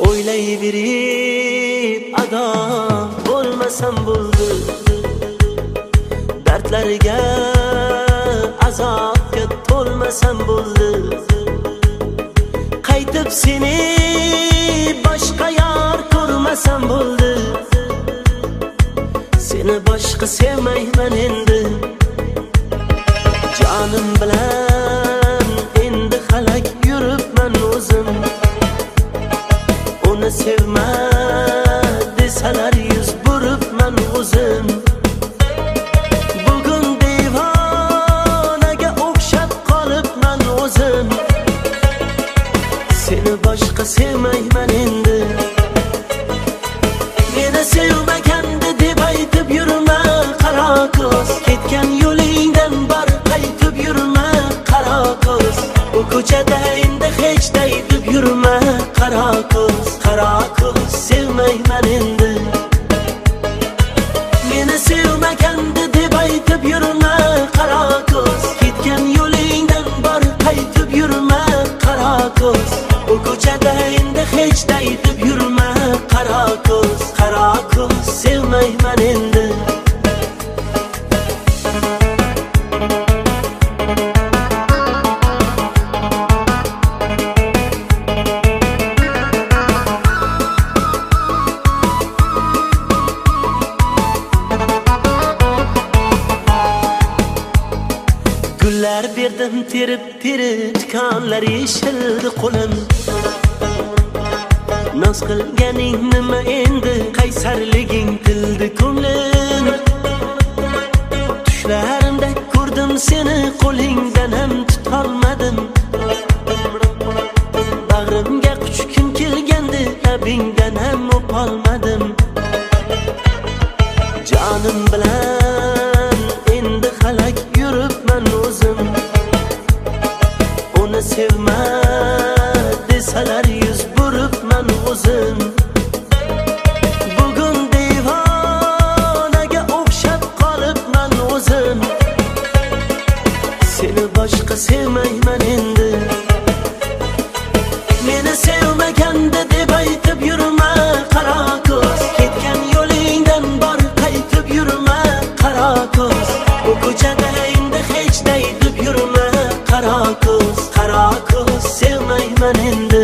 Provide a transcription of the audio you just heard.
O'ylayverib adam bo'lmasam bo'ldi, dardlarga azobga to'lmasam bo'ldi. Qaytib seni boshqa yor ko'rmasam bo'ldi. Seni boshqa sevmayman endi. Jonim bilan endi halak yuribman o'zim. Uni sevma desalar yuz buribman o'zim. Bugun devonaga o'xshab qolibman o'zim. Seni boshqa sevmayman endi. Meni sevmaganda deb aytib yurma qaro ko'z. Ketgan yo'lingdan bor qaytib yurma qaro ko'z. Bu ko'chada endi hech deb yurma qaro ko'z. Qaro ko'z sevmayman endi. Meni sevmaganda deb aytib yurma qaro ko'z. Ketgan yo'lingdan bor qaytib yurma qaro ko'z. Bu ko'chada endi hech deb yurma qaro ko'z. Qaro ko'z sevmayman endi. Gullar berdim terib tikanlar yeshildi qo'lim. Noz qilganing nima endi, qaysarliging tildi ko'nglim. Tushlarimda ko'rdim seni, qo'lingdan ham tutolmadim. Bag'rimga quchgim kelgandi, labingdan ham o'polmadim. Jonim bilan endi halak yuribman o'zim. Uni sevma desalar yuz buribman o'zim. Bugun devonaga o'xshab qolibman o'zim. Seni boshqa sevmayman endi. Meni sevmaganda deb aytib yurma qaro ko'z. Ketgan yo'lingdan bor qaytib yurma qaro ko'z. Bu ko'chada endi hech deb yurma qaro ko'z. Qaro ko'z sevmayman endi.